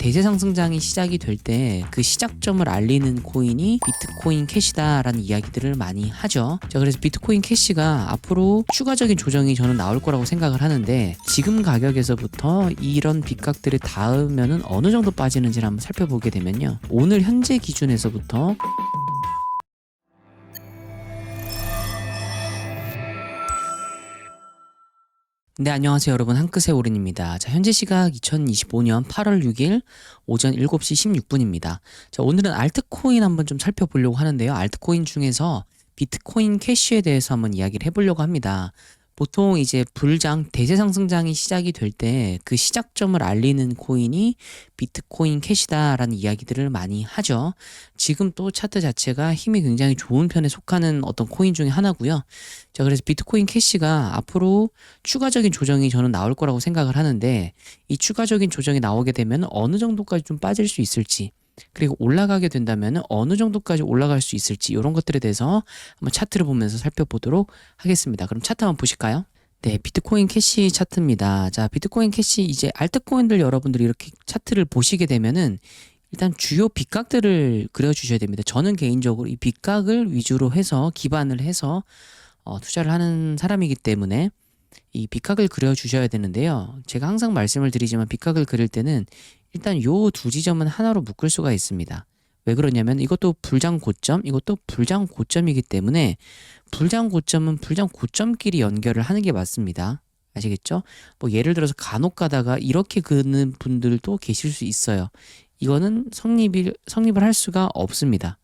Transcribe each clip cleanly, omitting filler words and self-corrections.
대세 상승장이 시작이 될 때 그 시작점을 알리는 코인이 비트코인 캐시다라는 이야기들을 많이 하죠. 자, 그래서 비트코인 캐시가 앞으로 추가적인 조정이 저는 나올 거라고 생각을 하는데, 지금 가격에서부터 이런 빗각들이 닿으면은 어느 정도 빠지는지를 한번 살펴보게 되면요, 오늘 현재 기준에서부터 네, 안녕하세요 여러분, 한끗의 오른입니다. 자, 현재 시각 2025년 8월 6일 오전 7시 16분입니다. 자, 오늘은 알트코인 한번 좀 살펴보려고 하는데요, 알트코인 중에서 비트코인 캐시에 대해서 한번 이야기를 해보려고 합니다. 보통 이제 불장, 대세 상승장이 시작이 될 때 그 시작점을 알리는 코인이 비트코인 캐시다라는 이야기들을 많이 하죠. 지금 또 차트 자체가 힘이 굉장히 좋은 편에 속하는 어떤 코인 중에 하나고요. 자, 그래서 비트코인 캐시가 앞으로 추가적인 조정이 저는 나올 거라고 생각을 하는데, 이 추가적인 조정이 나오게 되면 어느 정도까지 좀 빠질 수 있을지, 그리고 올라가게 된다면 어느 정도까지 올라갈 수 있을지, 이런 것들에 대해서 한번 차트를 보면서 살펴보도록 하겠습니다. 그럼 차트 한번 보실까요? 네, 비트코인 캐시 차트입니다. 자, 비트코인 캐시, 이제 알트코인들 여러분들이 이렇게 차트를 보시게 되면은 일단 주요 빗각들을 그려주셔야 됩니다. 저는 개인적으로 이 빗각을 위주로 해서 기반을 해서 투자를 하는 사람이기 때문에 이 빗각을 그려주셔야 되는데요, 제가 항상 말씀을 드리지만 빗각을 그릴 때는 일단 요 두 지점은 하나로 묶을 수가 있습니다. 왜 그러냐면 이것도 불장 고점, 이것도 불장 고점이기 때문에 불장 고점은 불장 고점끼리 연결을 하는 게 맞습니다. 아시겠죠? 뭐 예를 들어서 간혹 가다가 이렇게 그는 분들도 계실 수 있어요. 이거는 성립을 할 수가 없습니다.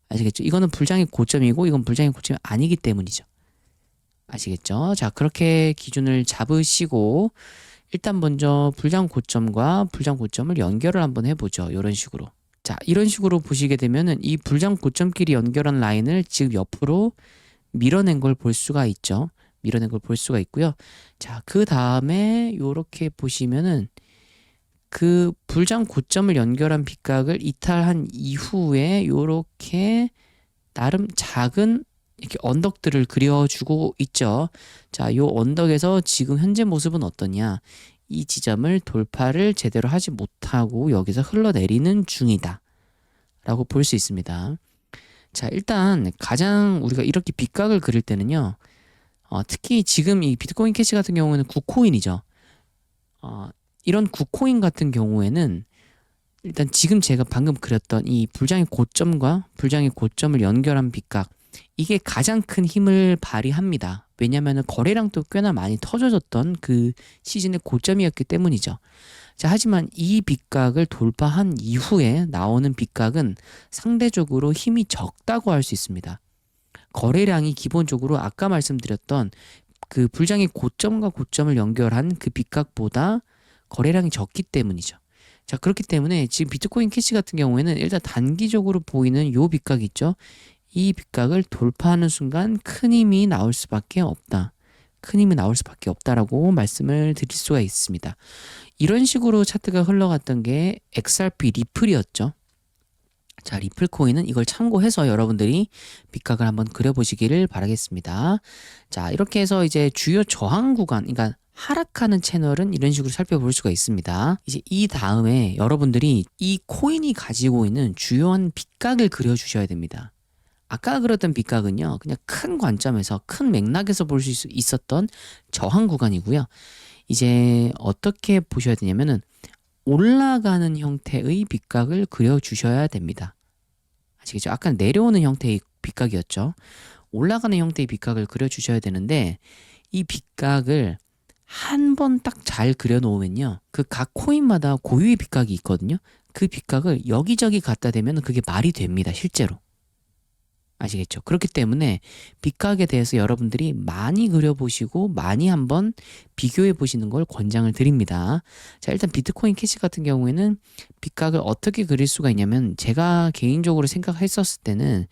아시겠죠? 이거는 불장의 고점이고 이건 불장의 고점이 아니기 때문이죠. 아시겠죠? 자, 그렇게 기준을 잡으시고 일단 먼저 불장 고점과 불장 고점을 연결을 한번 해보죠. 이런 식으로. 자, 이런 식으로 보시게 되면은 이 불장 고점끼리 연결한 라인을 지금 옆으로 밀어낸 걸 볼 수가 있죠. 밀어낸 걸 볼 수가 있고요. 자, 그 다음에 요렇게 보시면은 그 불장 고점을 연결한 빗각을 이탈한 이후에 요렇게 나름 작은 이렇게 언덕들을 그려주고 있죠. 자, 요 언덕에서 지금 현재 모습은 어떠냐? 이 지점을 돌파를 제대로 하지 못하고 여기서 흘러내리는 중이다 라고 볼 수 있습니다. 자, 일단 가장 우리가 이렇게 빗각을 그릴 때는요, 특히 지금 이 비트코인 캐시 같은 경우에는 구코인이죠. 이런 구코인 같은 경우에는 일단 지금 제가 방금 그렸던 이 불장의 고점과 불장의 고점을 연결한 빗각, 이게 가장 큰 힘을 발휘합니다. 왜냐하면 거래량도 꽤나 많이 터져졌던 그 시즌의 고점이었기 때문이죠. 자, 하지만 이 빗각을 돌파한 이후에 나오는 빗각은 상대적으로 힘이 적다고 할 수 있습니다. 거래량이 기본적으로 아까 말씀드렸던 그 불장의 고점과 고점을 연결한 그 빗각보다 거래량이 적기 때문이죠. 자, 그렇기 때문에 지금 비트코인 캐시 같은 경우에는 일단 단기적으로 보이는 요 빗각 있죠? 이 빗각을 돌파하는 순간 큰 힘이 나올 수밖에 없다. 큰 힘이 나올 수밖에 없다라고 말씀을 드릴 수가 있습니다. 이런 식으로 차트가 흘러갔던 게 XRP 리플이었죠. 자, 리플 코인은 이걸 참고해서 여러분들이 빗각을 한번 그려보시기를 바라겠습니다. 자, 이렇게 해서 이제 주요 저항 구간, 그러니까 하락하는 채널은 이런 식으로 살펴볼 수가 있습니다. 이제 이 다음에 여러분들이 이 코인이 가지고 있는 주요한 빗각을 그려주셔야 됩니다. 아까 그렸던 빗각은요, 그냥 큰 관점에서, 큰 맥락에서 볼 수 있었던 저항 구간이고요. 이제 어떻게 보셔야 되냐면은 올라가는 형태의 빗각을 그려주셔야 됩니다. 아시겠죠? 아까 내려오는 형태의 빗각이었죠. 올라가는 형태의 빗각을 그려주셔야 되는데, 이 빗각을 한 번 딱 잘 그려놓으면요, 그 각 코인마다 고유의 빗각이 있거든요. 그 빗각을 여기저기 갖다 대면 그게 말이 됩니다, 실제로. 아시겠죠? 그렇기 때문에 빗각에 대해서 여러분들이 많이 그려보시고 많이 한번 비교해 보시는 걸 권장을 드립니다. 자, 일단 비트코인 캐시 같은 경우에는 빗각을 어떻게 그릴 수가 있냐면, 제가 개인적으로 생각했었을 때는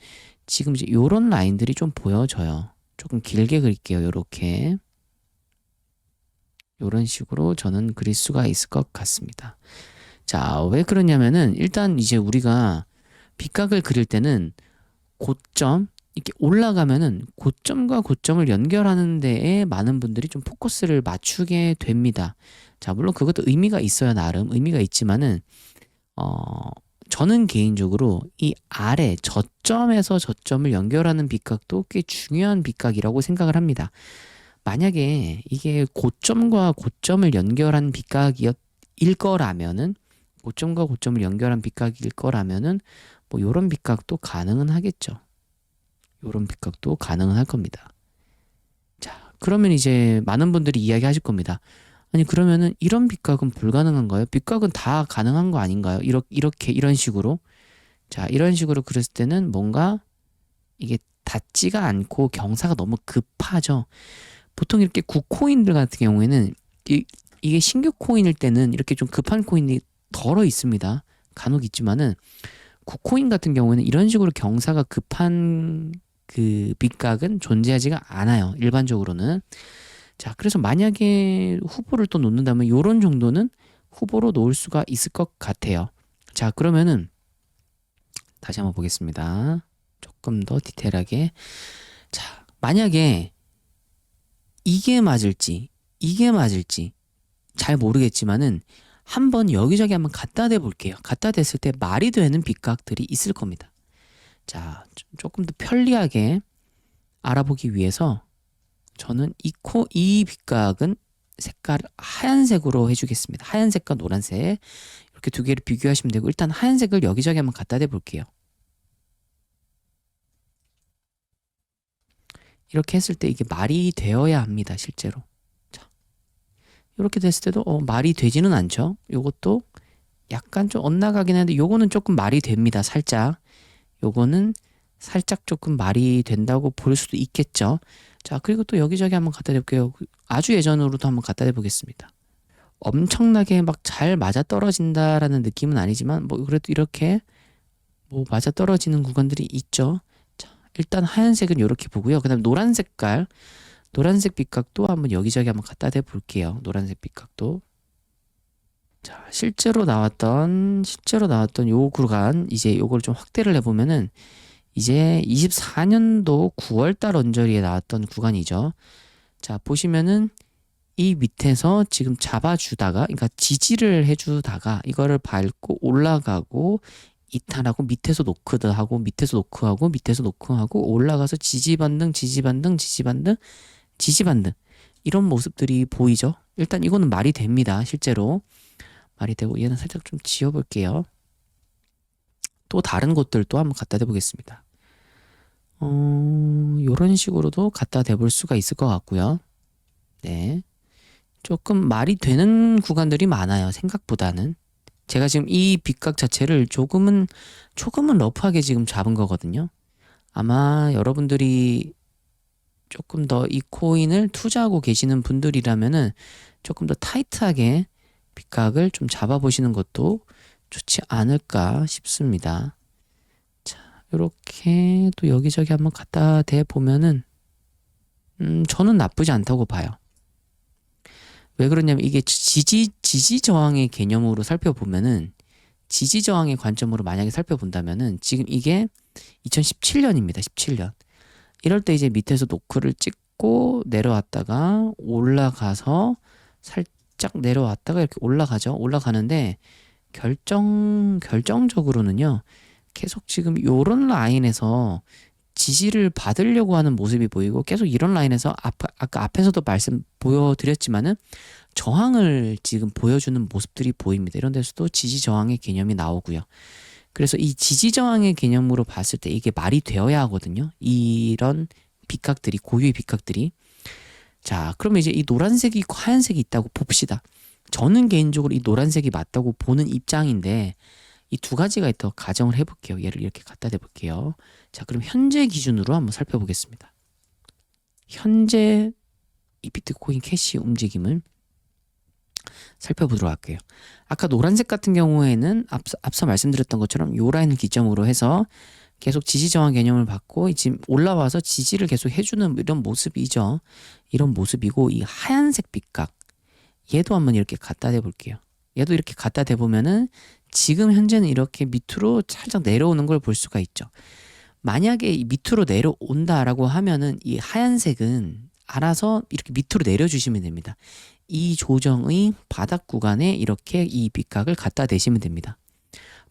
지금 이제 요런 라인들이 좀 보여져요. 조금 길게 그릴게요. 요렇게. 요런 식으로 저는 그릴 수가 있을 것 같습니다. 자, 왜 그러냐면은 일단 이제 우리가 빗각을 그릴 때는 고점, 이렇게 올라가면은 고점과 고점을 연결하는 데에 많은 분들이 좀 포커스를 맞추게 됩니다. 자, 물론 그것도 의미가 있어요. 나름 의미가 있지만은 저는 개인적으로 이 아래 저점에서 저점을 연결하는 빛각도 꽤 중요한 빛각이라고 생각을 합니다. 만약에 이게 고점과 고점을 연결한 빛각일 거라면은 고점과 고점을 연결한 빛각일 거라면은 뭐 요런 빛각도 가능은 하겠죠. 요런 빛각도 가능은 할 겁니다. 자, 그러면 이제 많은 분들이 이야기하실 겁니다. 아니 그러면은 이런 빛각은 불가능한가요? 빛각은 다 가능한 거 아닌가요? 이렇게 이런 식으로. 자, 이런 식으로 그랬을 때는 뭔가 이게 닿지가 않고 경사가 너무 급하죠. 보통 이렇게 구코인들 같은 경우에는 이게 신규 코인일 때는 이렇게 좀 급한 코인이 덜어 있습니다. 간혹 있지만은 구코인 같은 경우에는 이런 식으로 경사가 급한 그 빛각은 존재하지가 않아요. 일반적으로는. 자, 그래서 만약에 후보를 또 놓는다면 요런 정도는 후보로 놓을 수가 있을 것 같아요. 자, 그러면은 다시 한번 보겠습니다. 조금 더 디테일하게. 자, 만약에 이게 맞을지 잘 모르겠지만은 한번 여기저기 한번 갖다 대 볼게요. 갖다 댔을 때 말이 되는 빛각들이 있을 겁니다. 자, 조금 더 편리하게 알아보기 위해서 저는 이 빛각은 색깔을 하얀색으로 해주겠습니다. 하얀색과 노란색 이렇게 두 개를 비교하시면 되고 일단 하얀색을 여기저기 한번 갖다 대 볼게요. 이렇게 했을 때 이게 말이 되어야 합니다. 실제로. 자, 이렇게 됐을 때도 말이 되지는 않죠. 요것도 약간 좀 엇나가긴 하는데 요거는 조금 말이 됩니다. 살짝. 요거는 살짝 조금 말이 된다고 볼 수도 있겠죠. 자, 그리고 또 여기저기 한번 갖다 대볼게요. 아주 예전으로도 한번 갖다 대보겠습니다. 엄청나게 막 잘 맞아 떨어진다라는 느낌은 아니지만 뭐 그래도 이렇게 뭐 맞아 떨어지는 구간들이 있죠. 자, 일단 하얀색은 이렇게 보고요. 그다음 노란 색깔, 노란색 빛각도 한번 여기저기 한번 갖다 대볼게요. 노란색 빛각도. 자, 실제로 나왔던 요 구간 이제 요걸 좀 확대를 해보면은 이제 24년도 9월달 언저리에 나왔던 구간이죠. 자, 보시면은 이 밑에서 지금 잡아주다가, 그러니까 지지를 해주다가 이거를 밟고 올라가고 이탈하고 밑에서 노크하고 밑에서 노크하고 밑에서 노크하고 올라가서 지지반등 이런 모습들이 보이죠. 일단 이거는 말이 됩니다. 실제로 말이 되고 얘는 살짝 좀 지워볼게요. 또 다른 곳들도 한번 갖다 대보겠습니다. 요런 식으로도 갖다 대볼 수가 있을 것 같고요. 네. 조금 말이 되는 구간들이 많아요. 생각보다는. 제가 지금 이 빛각 자체를 조금은 러프하게 지금 잡은 거거든요. 아마 여러분들이 조금 더 이 코인을 투자하고 계시는 분들이라면은 조금 더 타이트하게 빛각을 좀 잡아보시는 것도 좋지 않을까 싶습니다. 자, 이렇게 또 여기저기 한번 갖다 대 보면은 저는 나쁘지 않다고 봐요. 왜 그러냐면 이게 지지 저항의 개념으로 살펴보면은 지지 저항의 관점으로 만약에 살펴본다면은 지금 이게 2017년입니다. 17년. 이럴 때 이제 밑에서 노크를 찍고 내려왔다가 올라가서 살짝 내려왔다가 이렇게 올라가죠. 올라가는데 결정적으로는요. 계속 지금 요런 라인에서 지지를 받으려고 하는 모습이 보이고 계속 이런 라인에서 아까 앞에서도 말씀 보여드렸지만은 저항을 지금 보여주는 모습들이 보입니다. 이런 데서도 지지 저항의 개념이 나오고요. 그래서 이 지지 저항의 개념으로 봤을 때 이게 말이 되어야 하거든요. 이런 빛각들이 고유의 빛각들이. 자, 그러면 이제 이 노란색이 있고 하얀색이 있다고 봅시다. 저는 개인적으로 이 노란색이 맞다고 보는 입장인데 이 두 가지가 있다고 가정을 해볼게요. 얘를 이렇게 갖다 대볼게요. 자, 그럼 현재 기준으로 한번 살펴보겠습니다. 현재 이 비트코인 캐시 움직임을 살펴보도록 할게요. 아까 노란색 같은 경우에는 앞서 말씀드렸던 것처럼 요 라인을 기점으로 해서 계속 지지 저항 개념을 받고 지금 올라와서 지지를 계속 해주는 이런 모습이죠. 이런 모습이고 이 하얀색 빛각 얘도 한번 이렇게 갖다 대볼게요. 얘도 이렇게 갖다 대보면은 지금 현재는 이렇게 밑으로 살짝 내려오는 걸 볼 수가 있죠. 만약에 이 밑으로 내려온다라고 하면은 이 하얀색은 알아서 이렇게 밑으로 내려주시면 됩니다. 이 조정의 바닥 구간에 이렇게 이 빛각을 갖다 대시면 됩니다.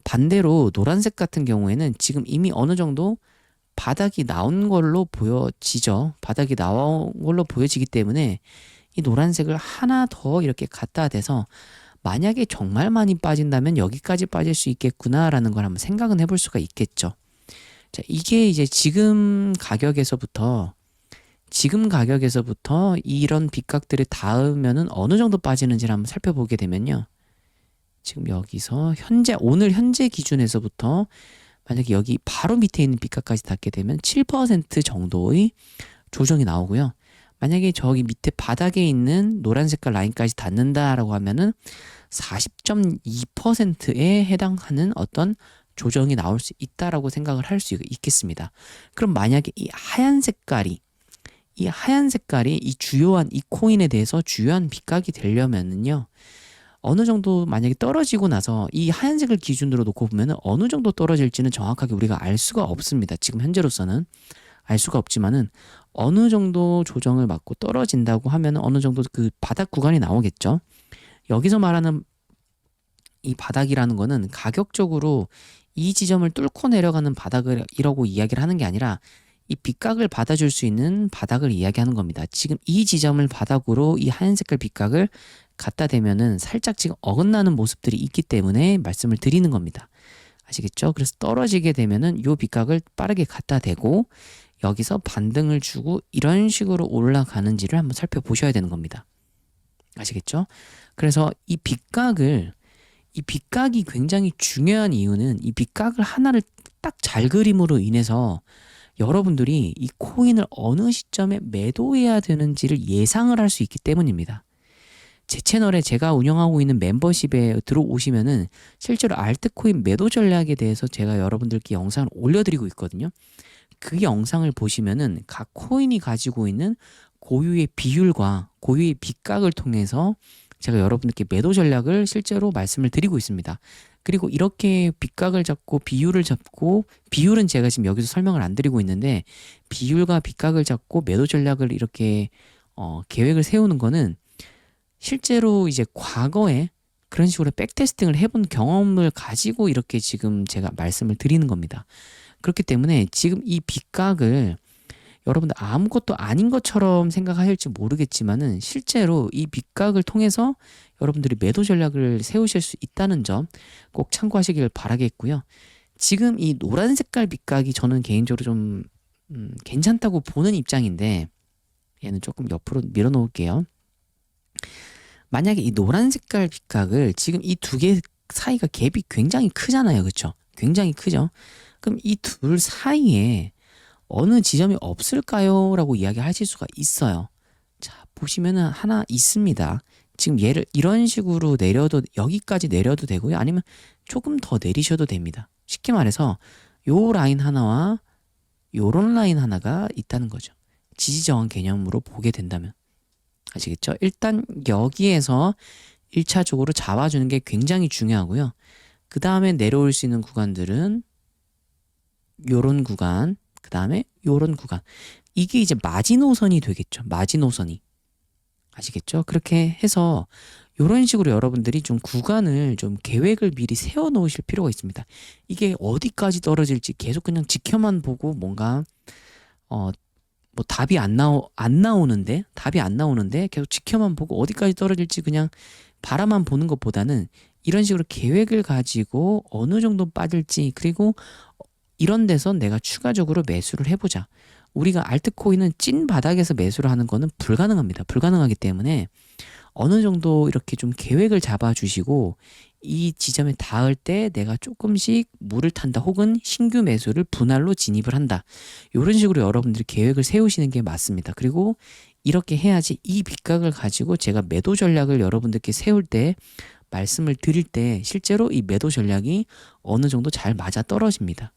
반대로 노란색 같은 경우에는 지금 이미 어느 정도 바닥이 나온 걸로 보여지죠. 바닥이 나온 걸로 보여지기 때문에 이 노란색을 하나 더 이렇게 갖다 대서 만약에 정말 많이 빠진다면 여기까지 빠질 수 있겠구나라는 걸 한번 생각은 해볼 수가 있겠죠. 자, 이게 이제 지금 가격에서부터 이런 빗각들이 닿으면은 어느 정도 빠지는지를 한번 살펴보게 되면요. 지금 여기서 오늘 현재 기준에서부터 만약에 여기 바로 밑에 있는 빗각까지 닿게 되면 7% 정도의 조정이 나오고요. 만약에 저기 밑에 바닥에 있는 노란 색깔 라인까지 닿는다라고 하면은 40.2%에 해당하는 어떤 조정이 나올 수 있다라고 생각을 할 수 있겠습니다. 그럼 만약에 이 하얀 색깔이 이 주요한 이 코인에 대해서 주요한 빗각이 되려면은요. 어느 정도 만약에 떨어지고 나서 이 하얀색을 기준으로 놓고 보면은 어느 정도 떨어질지는 정확하게 우리가 알 수가 없습니다. 지금 현재로서는 알 수가 없지만은 어느 정도 조정을 받고 떨어진다고 하면은 어느 정도 그 바닥 구간이 나오겠죠. 여기서 말하는 이 바닥이라는 거는 가격적으로 이 지점을 뚫고 내려가는 바닥이라고 이야기를 하는 게 아니라 이 빗각을 받아줄 수 있는 바닥을 이야기하는 겁니다. 지금 이 지점을 바닥으로 이 하얀 색깔 빗각을 갖다 대면은 살짝 지금 어긋나는 모습들이 있기 때문에 말씀을 드리는 겁니다. 아시겠죠? 그래서 떨어지게 되면은 요 빗각을 빠르게 갖다 대고 여기서 반등을 주고 이런 식으로 올라가는지를 한번 살펴보셔야 되는 겁니다. 아시겠죠? 그래서 이 빗각이 굉장히 중요한 이유는 이 빗각을 하나를 딱 잘 그림으로 인해서 여러분들이 이 코인을 어느 시점에 매도해야 되는지를 예상을 할 수 있기 때문입니다. 제 채널에 제가 운영하고 있는 멤버십에 들어오시면은 실제로 알트코인 매도 전략에 대해서 제가 여러분들께 영상을 올려드리고 있거든요. 그 영상을 보시면은 각 코인이 가지고 있는 고유의 비율과 고유의 빗각을 통해서 제가 여러분들께 매도 전략을 실제로 말씀을 드리고 있습니다. 그리고 이렇게 빗각을 잡고 비율을 잡고, 비율은 제가 지금 여기서 설명을 안 드리고 있는데, 비율과 빗각을 잡고 매도 전략을 이렇게 계획을 세우는 거는 실제로 이제 과거에 그런 식으로 백테스팅을 해본 경험을 가지고 이렇게 지금 제가 말씀을 드리는 겁니다. 그렇기 때문에 지금 이 빗각을 여러분들 아무것도 아닌 것처럼 생각하실지 모르겠지만은 실제로 이 빗각을 통해서 여러분들이 매도 전략을 세우실 수 있다는 점 꼭 참고하시길 바라겠고요. 지금 이 노란 색깔 빗각이 저는 개인적으로 좀 괜찮다고 보는 입장인데, 얘는 조금 옆으로 밀어 놓을게요. 만약에 이 노란 색깔 빗각을 지금 이 두 개 사이가 갭이 굉장히 크잖아요. 그렇죠? 굉장히 크죠? 그럼 이 둘 사이에 어느 지점이 없을까요? 라고 이야기하실 수가 있어요. 자, 보시면은 하나 있습니다. 지금 얘를 이런 식으로 내려도, 여기까지 내려도 되고요. 아니면 조금 더 내리셔도 됩니다. 쉽게 말해서 요 라인 하나와 요런 라인 하나가 있다는 거죠. 지지저항 개념으로 보게 된다면. 아시겠죠? 일단 여기에서 1차적으로 잡아주는 게 굉장히 중요하고요. 그 다음에 내려올 수 있는 구간들은 요런 구간, 그 다음에 요런 구간. 이게 이제 마지노선이 되겠죠. 마지노선이. 아시겠죠? 그렇게 해서 요런 식으로 여러분들이 좀 구간을 좀 계획을 미리 세워 놓으실 필요가 있습니다. 이게 어디까지 떨어질지 계속 그냥 지켜만 보고 뭔가 뭐 답이 안 나오는데 계속 지켜만 보고 어디까지 떨어질지 그냥 바라만 보는 것보다는 이런 식으로 계획을 가지고 어느 정도 빠질지, 그리고 이런 데서 내가 추가적으로 매수를 해보자. 우리가 알트코인은 찐 바닥에서 매수를 하는 거는 불가능합니다. 불가능하기 때문에 어느 정도 이렇게 좀 계획을 잡아주시고 이 지점에 닿을 때 내가 조금씩 물을 탄다, 혹은 신규 매수를 분할로 진입을 한다. 이런 식으로 여러분들이 계획을 세우시는 게 맞습니다. 그리고 이렇게 해야지 이 빗각을 가지고 제가 매도 전략을 여러분들께 세울 때, 말씀을 드릴 때 실제로 이 매도 전략이 어느 정도 잘 맞아 떨어집니다.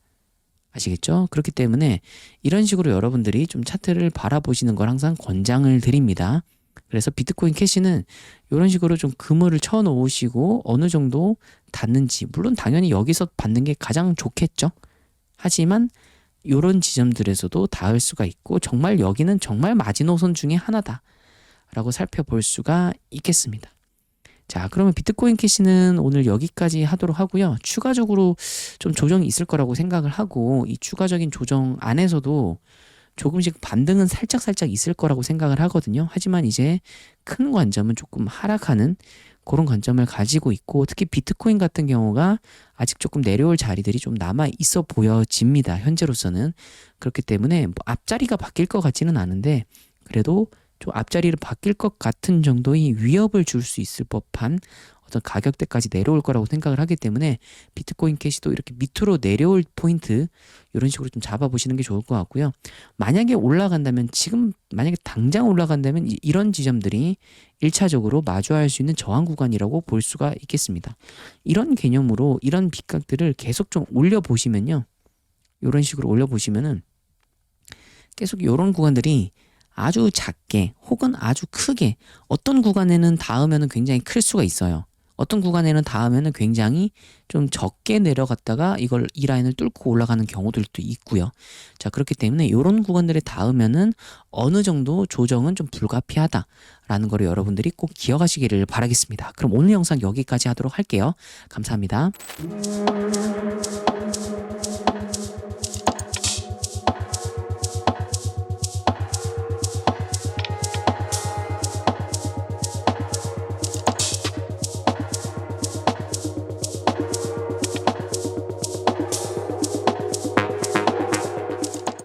아시겠죠? 그렇기 때문에 이런 식으로 여러분들이 좀 차트를 바라보시는 걸 항상 권장을 드립니다. 그래서 비트코인 캐시는 이런 식으로 좀 그물을 쳐 놓으시고 어느 정도 닿는지, 물론 당연히 여기서 받는 게 가장 좋겠죠. 하지만 이런 지점들에서도 닿을 수가 있고, 정말 여기는 정말 마지노선 중에 하나다 라고 살펴볼 수가 있겠습니다. 자, 그러면 비트코인 캐시는 오늘 여기까지 하도록 하고요. 추가적으로 좀 조정이 있을 거라고 생각을 하고 이 추가적인 조정 안에서도 조금씩 반등은 살짝 있을 거라고 생각을 하거든요. 하지만 이제 큰 관점은 조금 하락하는 그런 관점을 가지고 있고 특히 비트코인 같은 경우가 아직 조금 내려올 자리들이 좀 남아 있어 보여집니다. 현재로서는. 그렇기 때문에 뭐 앞자리가 바뀔 것 같지는 않은데 그래도 좀 앞자리를 바뀔 것 같은 정도의 위협을 줄 수 있을 법한 어떤 가격대까지 내려올 거라고 생각을 하기 때문에 비트코인 캐시도 이렇게 밑으로 내려올 포인트 이런 식으로 좀 잡아보시는 게 좋을 것 같고요. 만약에 올라간다면 지금 만약에 당장 올라간다면 이런 지점들이 1차적으로 마주할 수 있는 저항 구간이라고 볼 수가 있겠습니다. 이런 개념으로 이런 빗각들을 계속 좀 올려보시면요. 이런 식으로 올려보시면은 계속 이런 구간들이 아주 작게 혹은 아주 크게 어떤 구간에는 닿으면 굉장히 클 수가 있어요. 어떤 구간에는 닿으면 굉장히 좀 적게 내려갔다가 이 라인을 뚫고 올라가는 경우들도 있고요. 자, 그렇기 때문에 이런 구간들에 닿으면은 어느 정도 조정은 좀 불가피하다라는 거를 여러분들이 꼭 기억하시기를 바라겠습니다. 그럼 오늘 영상 여기까지 하도록 할게요. 감사합니다.